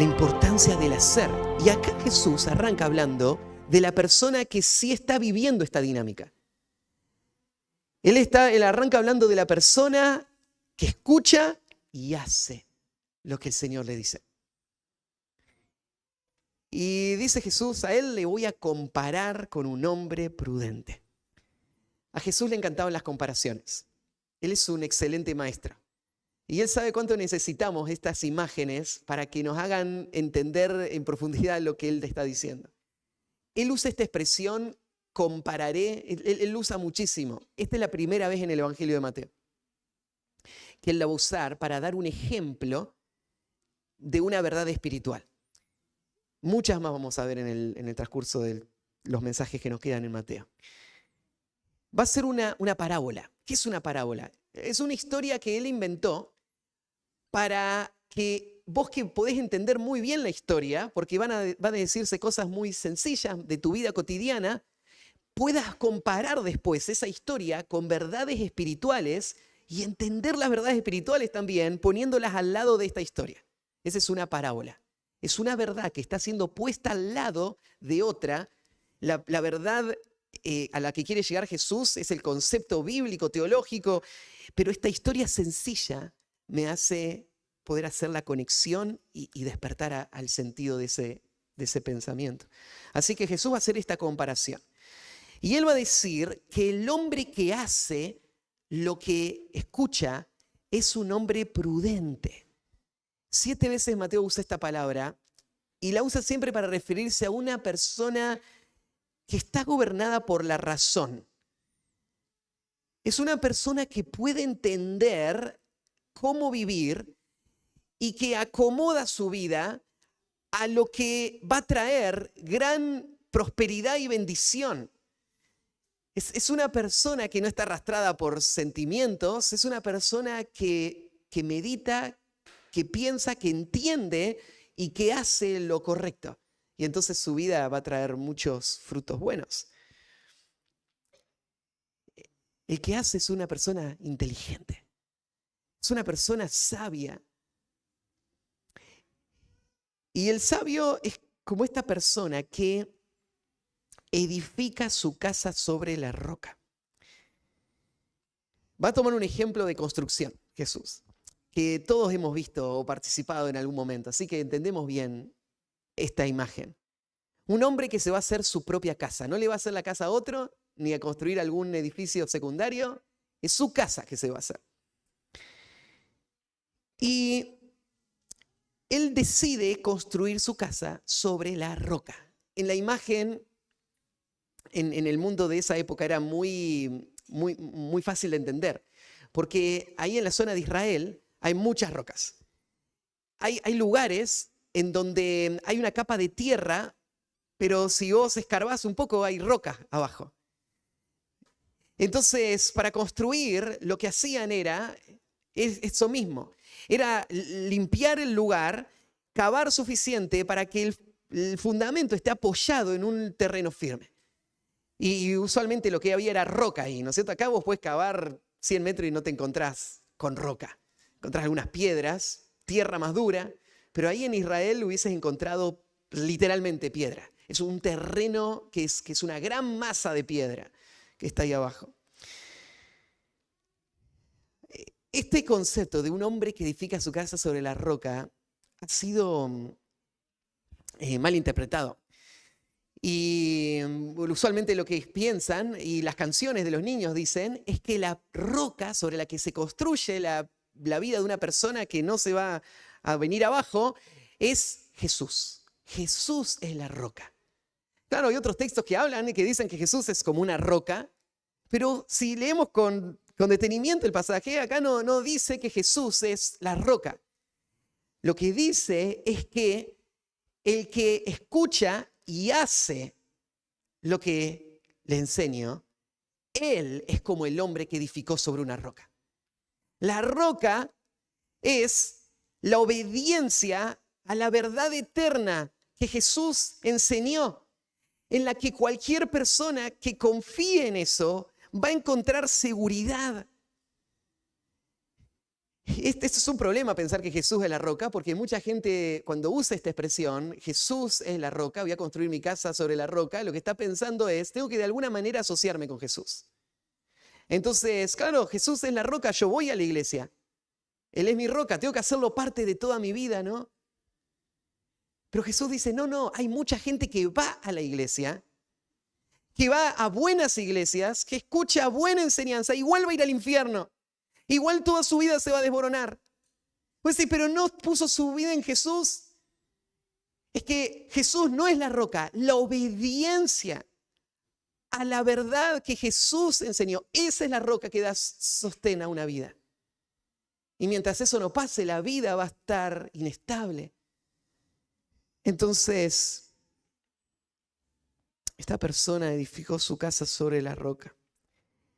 la importancia del hacer. Y acá Jesús arranca hablando de la persona que sí está viviendo esta dinámica. Él arranca hablando de la persona que escucha y hace lo que el Señor le dice. Y dice Jesús, a él le voy a comparar con un hombre prudente. A Jesús le encantaban las comparaciones. Él es un excelente maestro. Y él sabe cuánto necesitamos estas imágenes para que nos hagan entender en profundidad lo que él está diciendo. Él usa esta expresión, compararé, él usa muchísimo. Esta es la primera vez en el Evangelio de Mateo que él la va a usar para dar un ejemplo de una verdad espiritual. Muchas más vamos a ver en el transcurso de los mensajes que nos quedan en Mateo. Va a ser una parábola. ¿Qué es una parábola? Es una historia que él inventó para que vos, que podés entender muy bien la historia, porque van a decirse cosas muy sencillas de tu vida cotidiana, puedas comparar después esa historia con verdades espirituales y entender las verdades espirituales también poniéndolas al lado de esta historia. Esa es una parábola. Es una verdad que está siendo puesta al lado de otra. La verdad a la que quiere llegar Jesús es el concepto bíblico, teológico, pero esta historia sencilla me hace poder hacer la conexión y despertar al sentido de ese pensamiento. Así que Jesús va a hacer esta comparación. Y él va a decir que el hombre que hace lo que escucha es un hombre prudente. 7 veces Mateo usa esta palabra y la usa siempre para referirse a una persona que está gobernada por la razón. Es una persona que puede entender cómo vivir y que acomoda su vida a lo que va a traer gran prosperidad y bendición. Es una persona que no está arrastrada por sentimientos, es una persona que medita, que piensa, que entiende y que hace lo correcto. Y entonces su vida va a traer muchos frutos buenos. El que hace es una persona inteligente, es una persona sabia. Y el sabio es como esta persona que edifica su casa sobre la roca. Va a tomar un ejemplo de construcción, Jesús, que todos hemos visto o participado en algún momento, así que entendemos bien esta imagen. Un hombre que se va a hacer su propia casa, no le va a hacer la casa a otro, ni a construir algún edificio secundario, es su casa que se va a hacer. Y él decide construir su casa sobre la roca. En la imagen, en el mundo de esa época era muy fácil de entender, porque ahí en la zona de Israel hay muchas rocas. Hay lugares en donde hay una capa de tierra, pero si vos escarbás un poco hay roca abajo. Entonces, para construir, lo que hacían era eso mismo. Era limpiar el lugar, cavar suficiente para que el fundamento esté apoyado en un terreno firme. Y usualmente lo que había era roca ahí, ¿no es cierto? Acá vos podés cavar 100 metros y no te encontrás con roca. Encontrás algunas piedras, tierra más dura, pero ahí en Israel hubieses encontrado literalmente piedra. Es un terreno que es una gran masa de piedra que está ahí abajo. Este concepto de un hombre que edifica su casa sobre la roca ha sido mal interpretado. Y usualmente lo que piensan, y las canciones de los niños dicen, es que la roca sobre la que se construye la vida de una persona que no se va a venir abajo es Jesús. Jesús es la roca. Claro, hay otros textos que hablan y que dicen que Jesús es como una roca, pero si leemos con detenimiento el pasaje, acá no dice que Jesús es la roca. Lo que dice es que el que escucha y hace lo que le enseño, él es como el hombre que edificó sobre una roca. La roca es la obediencia a la verdad eterna que Jesús enseñó, en la que cualquier persona que confíe en eso va a encontrar seguridad. Este es un problema pensar que Jesús es la roca, porque mucha gente cuando usa esta expresión, Jesús es la roca, voy a construir mi casa sobre la roca, lo que está pensando es, tengo que de alguna manera asociarme con Jesús. Entonces, claro, Jesús es la roca, yo voy a la iglesia. Él es mi roca, tengo que hacerlo parte de toda mi vida, ¿no? Pero Jesús dice, no, hay mucha gente que va a la iglesia, que va a buenas iglesias, que escucha buena enseñanza, igual va a ir al infierno. Igual toda su vida se va a desmoronar. Pues sí, pero no puso su vida en Jesús. Es que Jesús no es la roca, la obediencia a la verdad que Jesús enseñó. Esa es la roca que da sostén a una vida. Y mientras eso no pase, la vida va a estar inestable. Entonces, esta persona edificó su casa sobre la roca.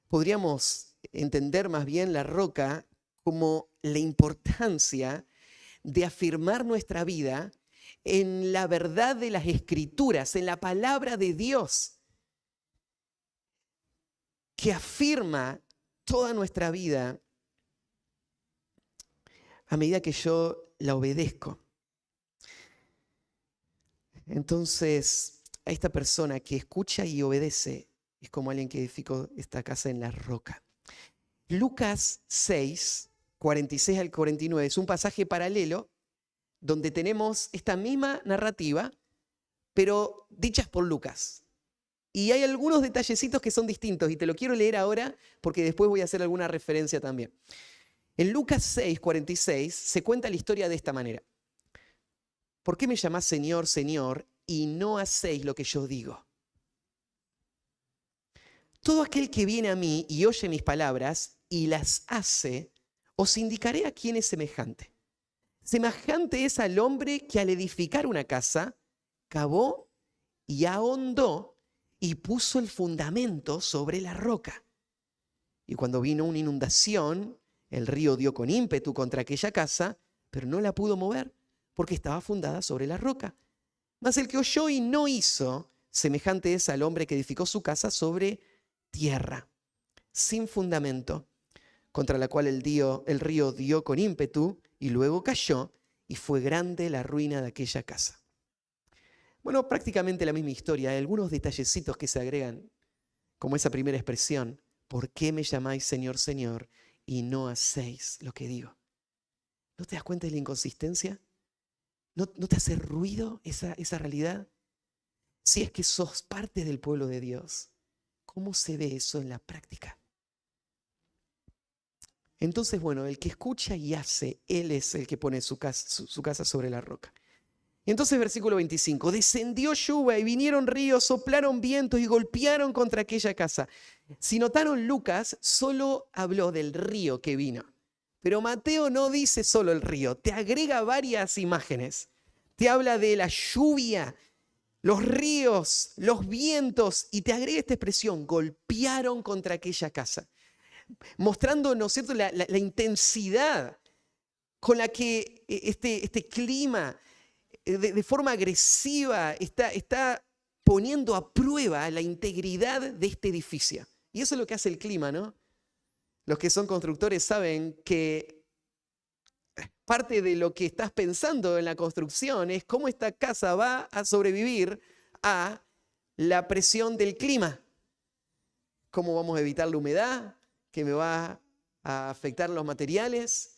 Podríamos entender más bien la roca como la importancia de afirmar nuestra vida en la verdad de las Escrituras, en la palabra de Dios, que afirma toda nuestra vida a medida que yo la obedezco. Entonces, a esta persona que escucha y obedece es como alguien que edificó esta casa en la roca. Lucas 6, 46 al 49 es un pasaje paralelo donde tenemos esta misma narrativa, pero dichas por Lucas. Y hay algunos detallecitos que son distintos y te lo quiero leer ahora porque después voy a hacer alguna referencia también. En Lucas 6, 46 se cuenta la historia de esta manera. ¿Por qué me llamás Señor, Señor, y no hacéis lo que yo digo? Todo aquel que viene a mí y oye mis palabras y las hace, os indicaré a quién es semejante. Semejante es al hombre que al edificar una casa, cavó y ahondó y puso el fundamento sobre la roca. Y cuando vino una inundación, el río dio con ímpetu contra aquella casa, pero no la pudo mover, porque estaba fundada sobre la roca. Mas el que oyó y no hizo, semejante es al hombre que edificó su casa sobre tierra, sin fundamento, contra la cual el río dio con ímpetu y luego cayó, y fue grande la ruina de aquella casa. Bueno, prácticamente la misma historia. Hay algunos detallecitos que se agregan, como esa primera expresión, ¿por qué me llamáis Señor, Señor, y no hacéis lo que digo? ¿No te das cuenta de la inconsistencia? ¿No te hace ruido esa realidad? Si es que sos parte del pueblo de Dios, ¿cómo se ve eso en la práctica? Entonces, bueno, el que escucha y hace, él es el que pone su casa sobre la roca. Y entonces, versículo 25, descendió lluvia y vinieron ríos, soplaron vientos y golpearon contra aquella casa. Si notaron, Lucas solo habló del río que vino. Pero Mateo no dice solo el río, te agrega varias imágenes. Te habla de la lluvia, los ríos, los vientos, y te agrega esta expresión, golpearon contra aquella casa. Mostrando, ¿no es cierto?, la intensidad con la que este clima de forma agresiva está poniendo a prueba la integridad de este edificio. Y eso es lo que hace el clima, ¿no? Los que son constructores saben que parte de lo que estás pensando en la construcción es cómo esta casa va a sobrevivir a la presión del clima. ¿Cómo vamos a evitar la humedad que me va a afectar los materiales?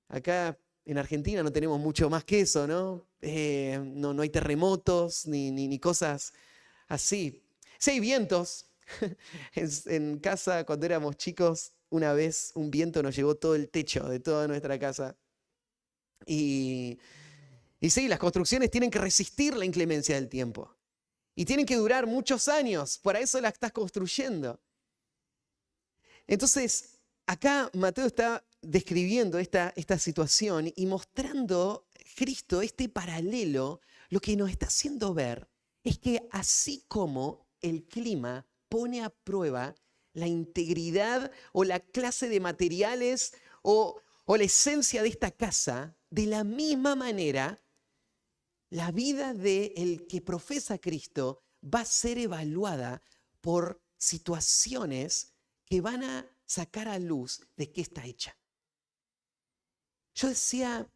Acá en Argentina no tenemos mucho más que eso, ¿no? No hay terremotos ni cosas así. Sí hay vientos. En casa, cuando éramos chicos, una vez un viento nos llevó todo el techo de toda nuestra casa. Y sí, las construcciones tienen que resistir la inclemencia del tiempo. Y tienen que durar muchos años. Para eso las estás construyendo. Entonces, acá Mateo está describiendo esta situación y mostrando Cristo este paralelo. Lo que nos está haciendo ver es que así como el clima pone a prueba la integridad o la clase de materiales o la esencia de esta casa, de la misma manera, la vida del que profesa a Cristo va a ser evaluada por situaciones que van a sacar a luz de qué está hecha. Yo decía,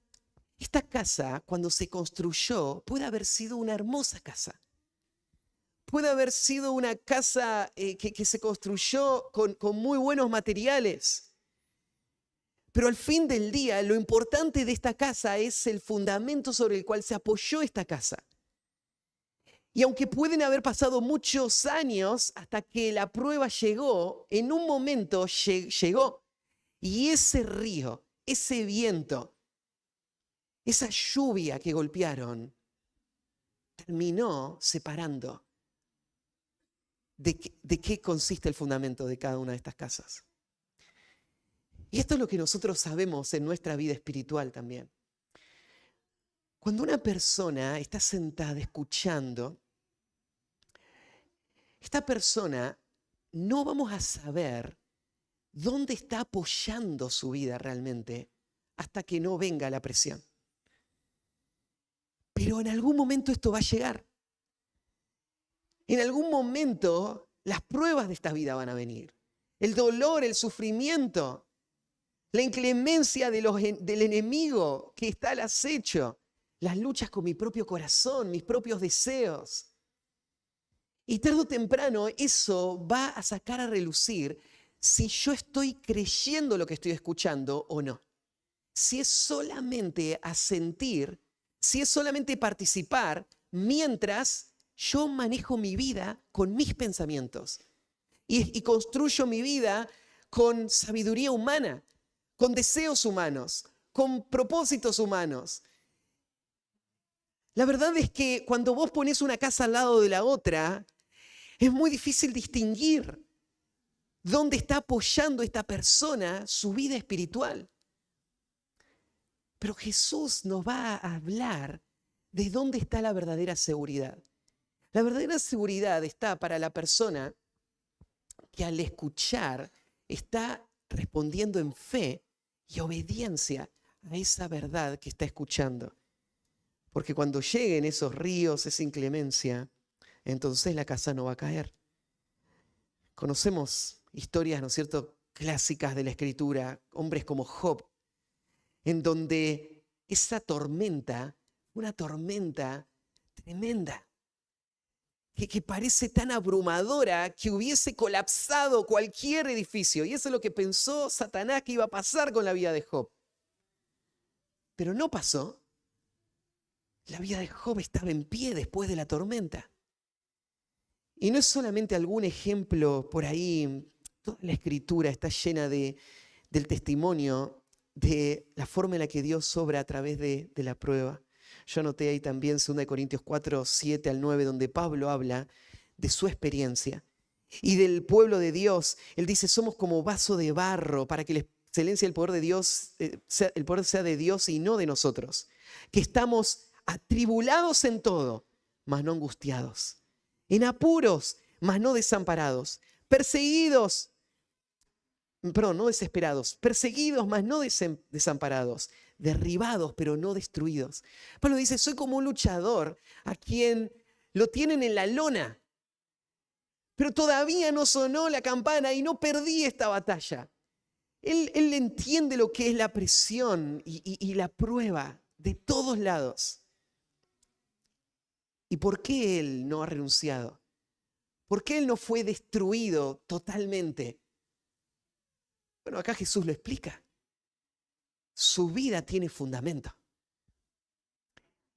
esta casa cuando se construyó puede haber sido una hermosa casa. Puede haber sido una casa que se construyó con muy buenos materiales. Pero al fin del día, lo importante de esta casa es el fundamento sobre el cual se apoyó esta casa. Y aunque pueden haber pasado muchos años hasta que la prueba llegó, en un momento llegó. Y ese río, ese viento, esa lluvia que golpearon, terminó separando de qué consiste el fundamento de cada una de estas casas. Y esto es lo que nosotros sabemos en nuestra vida espiritual también. Cuando una persona está sentada escuchando, esta persona no vamos a saber dónde está apoyando su vida realmente hasta que no venga la presión. Pero en algún momento esto va a llegar. En algún momento las pruebas de esta vida van a venir. El dolor, el sufrimiento, la inclemencia del enemigo que está al acecho, las luchas con mi propio corazón, mis propios deseos. Y tarde o temprano eso va a sacar a relucir si yo estoy creyendo lo que estoy escuchando o no. Si es solamente asentir, si es solamente participar, mientras yo manejo mi vida con mis pensamientos y construyo mi vida con sabiduría humana, con deseos humanos, con propósitos humanos. La verdad es que cuando vos pones una casa al lado de la otra, es muy difícil distinguir dónde está apoyando esta persona su vida espiritual. Pero Jesús nos va a hablar de dónde está la verdadera seguridad. La verdadera seguridad está para la persona que al escuchar está respondiendo en fe y obediencia a esa verdad que está escuchando. Porque cuando lleguen esos ríos, esa inclemencia, entonces la casa no va a caer. Conocemos historias, ¿no es cierto?, clásicas de la Escritura, hombres como Job, en donde esa tormenta, una tormenta tremenda, que parece tan abrumadora que hubiese colapsado cualquier edificio. Y eso es lo que pensó Satanás que iba a pasar con la vida de Job. Pero no pasó. La vida de Job estaba en pie después de la tormenta. Y no es solamente algún ejemplo por ahí, toda la Escritura está llena del testimonio de la forma en la que Dios obra a través de la prueba. Yo anoté ahí también 2 Corintios 4, 7 al 9, donde Pablo habla de su experiencia y del pueblo de Dios. Él dice, somos como vaso de barro para que la excelencia del poder de Dios, el poder sea de Dios y no de nosotros. Que estamos atribulados en todo, mas no angustiados. En apuros, mas no desamparados. Perseguidos, perdón, no desesperados. Perseguidos, mas no desamparados. Derribados, pero no destruidos. Pablo dice, soy como un luchador a quien lo tienen en la lona, pero todavía no sonó la campana y no perdí esta batalla. Él entiende lo que es la presión y la prueba de todos lados. ¿Y por qué él no ha renunciado? ¿Por qué él no fue destruido totalmente? Bueno, acá Jesús lo explica. Su vida tiene fundamento.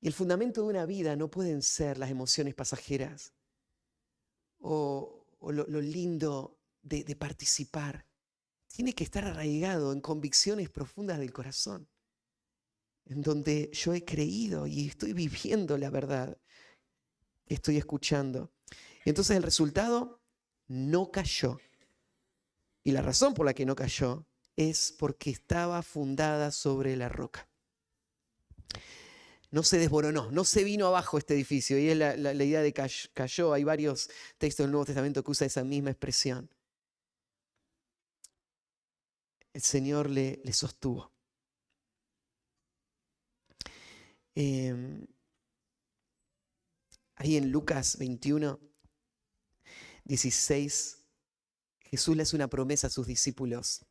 Y el fundamento de una vida no pueden ser las emociones pasajeras o lo lindo de participar. Tiene que estar arraigado en convicciones profundas del corazón, en donde yo he creído y estoy viviendo la verdad que estoy escuchando. Entonces el resultado, no cayó. Y la razón por la que no cayó es porque estaba fundada sobre la roca. No se desmoronó, no se vino abajo este edificio. Y es la idea de cayó. Hay varios textos del Nuevo Testamento que usan esa misma expresión. El Señor le sostuvo. Ahí en Lucas 21, 16, Jesús le hace una promesa a sus discípulos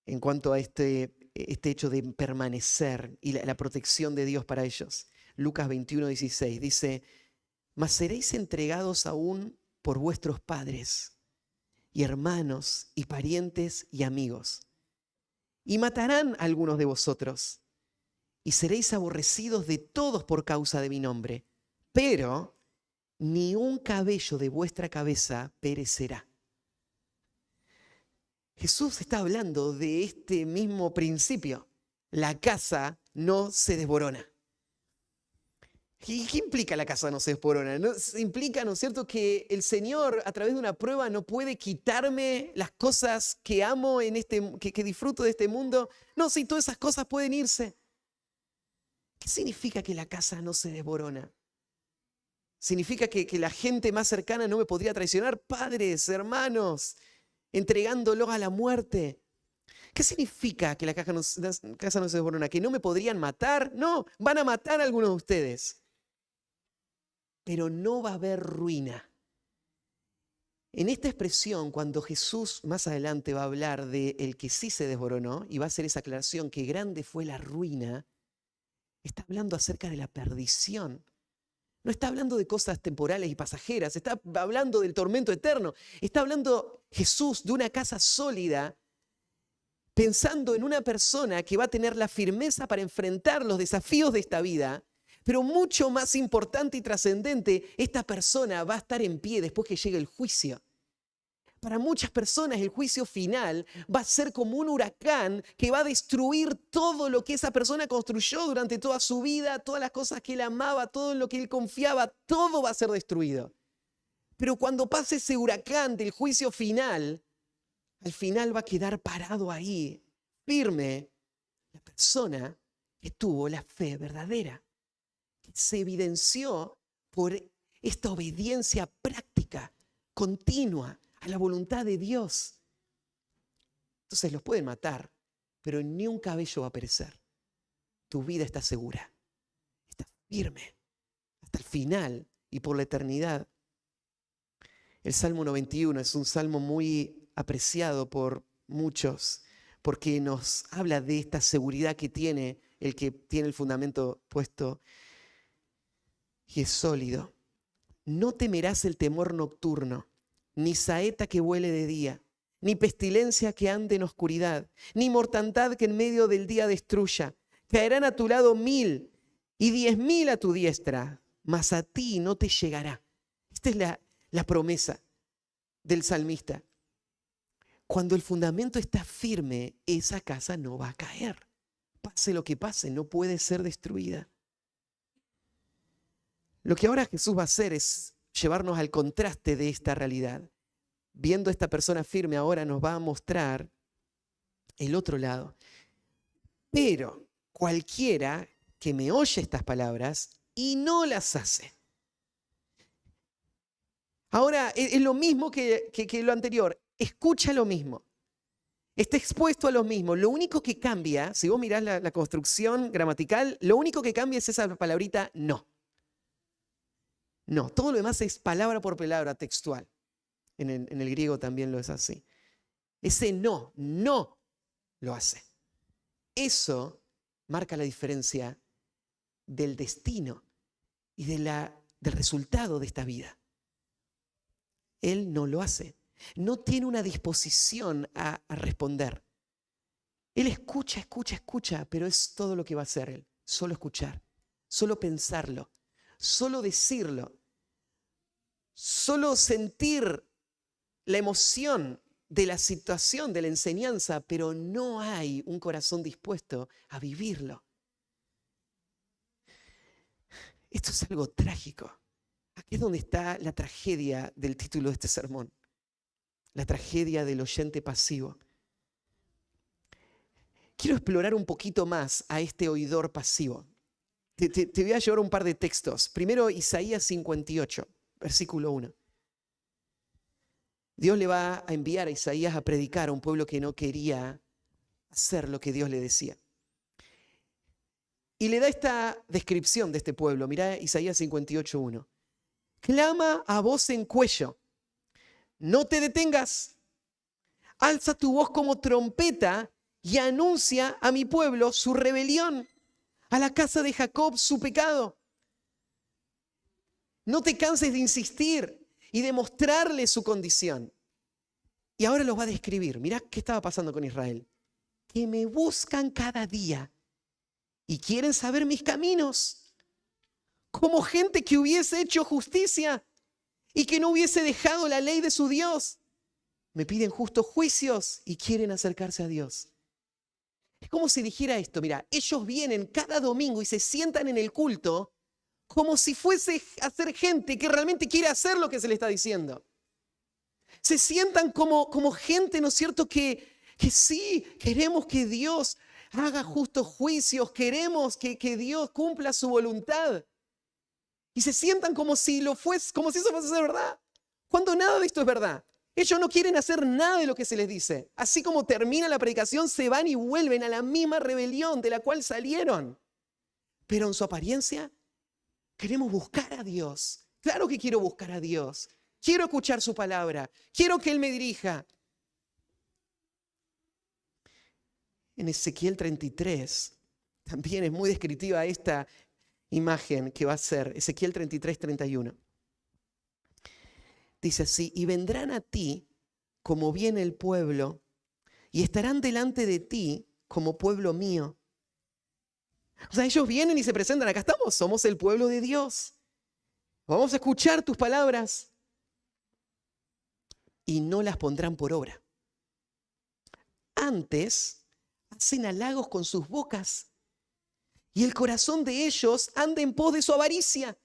en cuanto a este este hecho de permanecer y la protección de Dios para ellos. Lucas 21:16 dice, mas seréis entregados aún por vuestros padres y hermanos y parientes y amigos, y matarán a algunos de vosotros, y seréis aborrecidos de todos por causa de mi nombre, pero ni un cabello de vuestra cabeza perecerá. Jesús está hablando de este mismo principio. La casa no se desborona. ¿Y qué implica la casa no se desborona? Implica, ¿no es cierto?, que el Señor a través de una prueba no puede quitarme las cosas que amo, que disfruto de este mundo. No, sí, todas esas cosas pueden irse. ¿Qué significa que la casa no se desborona? ¿Significa que la gente más cercana no me podría traicionar? Padres, hermanos, entregándolos a la muerte. ¿Qué significa que la casa no se desborona? ¿Que no me podrían matar? No, van a matar a algunos de ustedes. Pero no va a haber ruina. En esta expresión, cuando Jesús más adelante va a hablar de el que sí se desboronó y va a hacer esa aclaración que grande fue la ruina, está hablando acerca de la perdición. No está hablando de cosas temporales y pasajeras, está hablando del tormento eterno. Está hablando Jesús de una casa sólida, pensando en una persona que va a tener la firmeza para enfrentar los desafíos de esta vida, pero mucho más importante y trascendente, esta persona va a estar en pie después que llegue el juicio. Para muchas personas el juicio final va a ser como un huracán que va a destruir todo lo que esa persona construyó durante toda su vida, todas las cosas que él amaba, todo en lo que él confiaba, todo va a ser destruido. Pero cuando pase ese huracán del juicio final, al final va a quedar parado ahí, firme, la persona que tuvo la fe verdadera, que se evidenció por esta obediencia práctica, continua, a la voluntad de Dios. Entonces los pueden matar, pero ni un cabello va a perecer. Tu vida está segura, está firme, hasta el final y por la eternidad. El Salmo 91 es un salmo muy apreciado por muchos, porque nos habla de esta seguridad que tiene el que tiene el fundamento puesto y es sólido. No temerás el temor nocturno, ni saeta que vuele de día, ni pestilencia que ande en oscuridad, ni mortandad que en medio del día destruya. Caerán a tu lado 1000 y 10.000 a tu diestra, mas a ti no te llegará. Esta es la promesa del salmista. Cuando el fundamento está firme, esa casa no va a caer. Pase lo que pase, no puede ser destruida. Lo que ahora Jesús va a hacer es llevarnos al contraste de esta realidad. Viendo a esta persona firme, ahora nos va a mostrar el otro lado. Pero cualquiera que me oye estas palabras y no las hace. Ahora es lo mismo que lo anterior. Escucha lo mismo. Está expuesto a lo mismo. Lo único que cambia, si vos mirás la construcción gramatical, lo único que cambia es esa palabrita no. No, todo lo demás es palabra por palabra textual. En el griego también lo es así. Ese no lo hace. Eso marca la diferencia del destino y del resultado de esta vida. Él no lo hace. No tiene una disposición a responder. Él escucha, pero es todo lo que va a hacer él. Solo escuchar, solo pensarlo, solo decirlo, solo sentir la emoción de la situación, de la enseñanza, pero no hay un corazón dispuesto a vivirlo. Esto es algo trágico. Aquí es donde está la tragedia del título de este sermón. La tragedia del oyente pasivo. Quiero explorar un poquito más a este oidor pasivo. Te voy a llevar un par de textos. Primero, Isaías 58, versículo 1. Dios le va a enviar a Isaías a predicar a un pueblo que no quería hacer lo que Dios le decía. Y le da esta descripción de este pueblo. Mirá Isaías 58:1. Clama a voz en cuello. No te detengas. Alza tu voz como trompeta y anuncia a mi pueblo su rebelión, a la casa de Jacob su pecado. No te canses de insistir y de mostrarle su condición. Y ahora los va a describir. Mirá qué estaba pasando con Israel. Que me buscan cada día y quieren saber mis caminos, como gente que hubiese hecho justicia y que no hubiese dejado la ley de su Dios. Me piden justos juicios y quieren acercarse a Dios. Es como si dijera esto, mira, ellos vienen cada domingo y se sientan en el culto como si fuese a ser gente que realmente quiere hacer lo que se le está diciendo. Se sientan como gente, ¿no es cierto?, que sí, queremos que Dios haga justos juicios, queremos que Dios cumpla su voluntad. Y se sientan como si eso fuese ser verdad, cuando nada de esto es verdad. Ellos no quieren hacer nada de lo que se les dice. Así como termina la predicación, se van y vuelven a la misma rebelión de la cual salieron. Pero en su apariencia, queremos buscar a Dios. Claro que quiero buscar a Dios. Quiero escuchar su palabra. Quiero que Él me dirija. En Ezequiel 33 también es muy descriptiva esta imagen que va a ser Ezequiel 33, 31. Dice así, y vendrán a ti como viene el pueblo, y estarán delante de ti como pueblo mío. O sea, ellos vienen y se presentan, acá estamos, somos el pueblo de Dios. Vamos a escuchar tus palabras. Y no las pondrán por obra. Antes, hacen halagos con sus bocas, y el corazón de ellos anda en pos de su avaricia.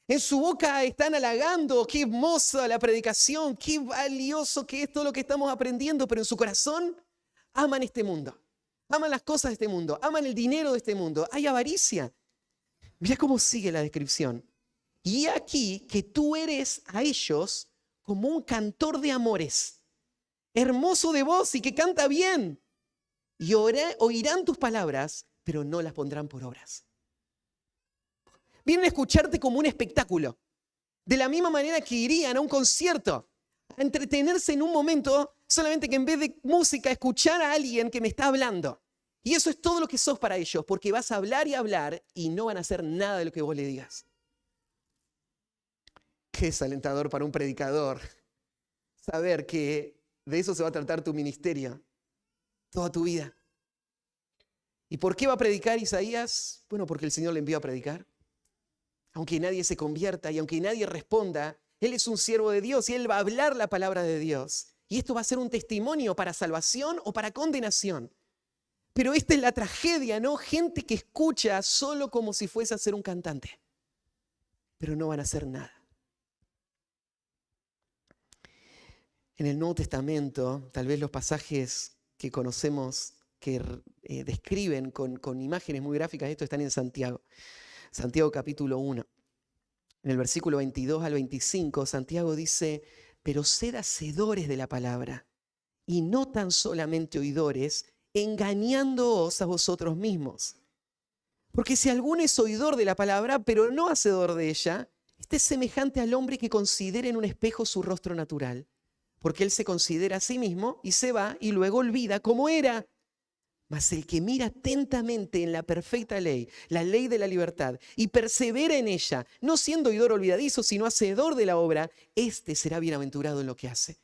En su boca están halagando, qué hermosa la predicación, qué valioso que es todo lo que estamos aprendiendo, pero en su corazón aman este mundo, aman las cosas de este mundo, aman el dinero de este mundo, hay avaricia. Mira cómo sigue la descripción. Y aquí que tú eres a ellos como un cantor de amores, hermoso de voz y que canta bien, y oirán tus palabras, pero no las pondrán por obras. Vienen a escucharte como un espectáculo. De la misma manera que irían a un concierto, a entretenerse en un momento, solamente que en vez de música, escuchar a alguien que me está hablando. Y eso es todo lo que sos para ellos, porque vas a hablar y no van a hacer nada de lo que vos le digas. Qué desalentador para un predicador saber que de eso se va a tratar tu ministerio, toda tu vida. ¿Y por qué va a predicar Isaías? Bueno, porque el Señor le envió a predicar. Aunque nadie se convierta y aunque nadie responda, Él es un siervo de Dios y Él va a hablar la palabra de Dios. Y esto va a ser un testimonio para salvación o para condenación. Pero esta es la tragedia, ¿no? Gente que escucha solo como si fuese a ser un cantante, pero no van a hacer nada. En el Nuevo Testamento, tal vez los pasajes que conocemos que describen con imágenes muy gráficas esto están en Santiago. Santiago capítulo 1. En el versículo 22 al 25, Santiago dice, pero sed hacedores de la palabra y no tan solamente oidores, engañándoos a vosotros mismos. Porque si alguno es oidor de la palabra, pero no hacedor de ella, este es semejante al hombre que considera en un espejo su rostro natural, porque él se considera a sí mismo y se va y luego olvida cómo era. Mas el que mira atentamente en la perfecta ley, la ley de la libertad, y persevera en ella, no siendo oidor olvidadizo, sino hacedor de la obra, este será bienaventurado en lo que hace.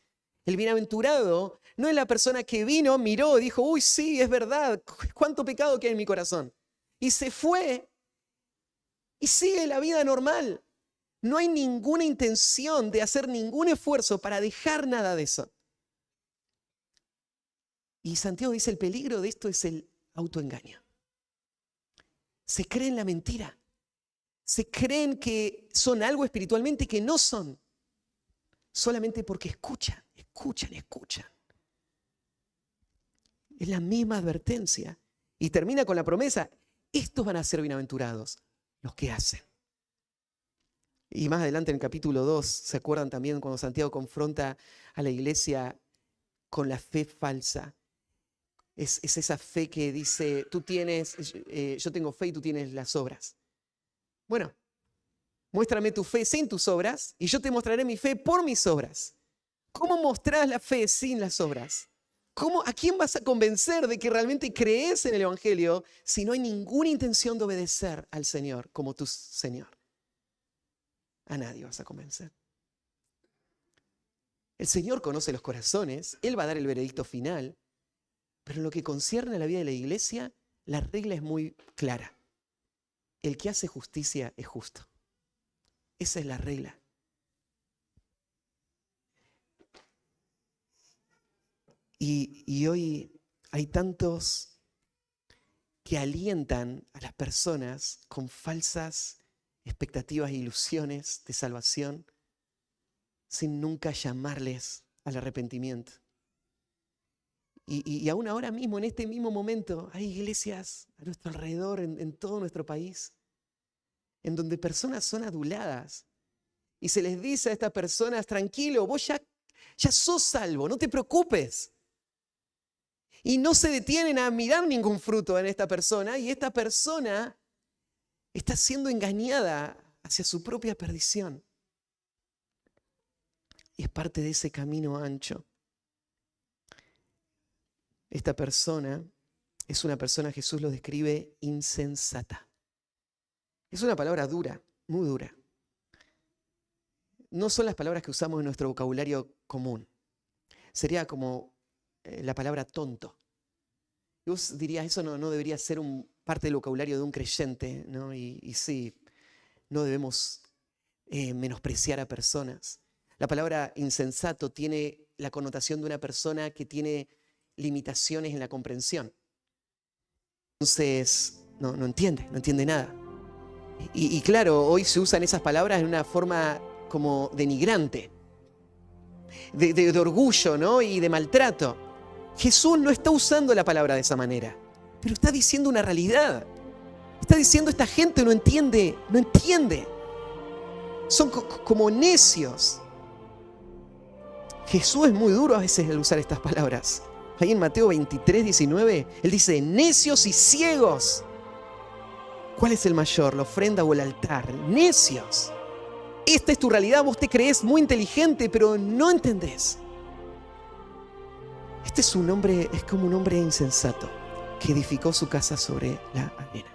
El bienaventurado no es la persona que vino, miró, dijo, uy, sí, es verdad, cuánto pecado que hay en mi corazón. Y se fue y sigue la vida normal. No hay ninguna intención de hacer ningún esfuerzo para dejar nada de eso. Y Santiago dice, el peligro de esto es el autoengaño. Se creen la mentira. Se creen que son algo espiritualmente que no son. Solamente porque escuchan. Es la misma advertencia. Y termina con la promesa, estos van a ser bienaventurados, los que hacen. Y más adelante en el capítulo 2, ¿se acuerdan también cuando Santiago confronta a la iglesia con la fe falsa? Es esa fe que dice, yo tengo fe y tú tienes las obras. Bueno, muéstrame tu fe sin tus obras y yo te mostraré mi fe por mis obras. ¿Cómo mostrás la fe sin las obras? ¿A quién vas a convencer de que realmente crees en el Evangelio si no hay ninguna intención de obedecer al Señor como tu Señor? A nadie vas a convencer. El Señor conoce los corazones, Él va a dar el veredicto final, pero en lo que concierne a la vida de la iglesia, la regla es muy clara. El que hace justicia es justo. Esa es la regla. Y hoy hay tantos que alientan a las personas con falsas expectativas e ilusiones de salvación sin nunca llamarles al arrepentimiento. Y aún ahora mismo, en este mismo momento, hay iglesias a nuestro alrededor, en todo nuestro país, en donde personas son aduladas y se les dice a estas personas: tranquilo, vos ya sos salvo, no te preocupes. Y no se detienen a mirar ningún fruto en esta persona, y esta persona está siendo engañada hacia su propia perdición. Y es parte de ese camino ancho. Esta persona es una persona, Jesús lo describe, insensata. Es una palabra dura, muy dura. No son las palabras que usamos en nuestro vocabulario común. Sería como la palabra tonto. Y vos dirías, eso no debería ser parte del vocabulario de un creyente, ¿no? Y sí, no debemos menospreciar a personas. La palabra insensato tiene la connotación de una persona que tiene limitaciones en la comprensión. Entonces, no entiende nada. Y claro, hoy se usan esas palabras en una forma como denigrante, de orgullo, ¿no? Y de maltrato. Jesús no está usando la palabra de esa manera, pero está diciendo una realidad. Está diciendo: esta gente no entiende. Son como necios. Jesús es muy duro a veces al usar estas palabras. Ahí en Mateo 23, 19, Él dice: necios y ciegos. ¿Cuál es el mayor, la ofrenda o el altar? Necios. Esta es tu realidad, vos te creés muy inteligente, pero no entendés. Este es como un hombre insensato que edificó su casa sobre la arena.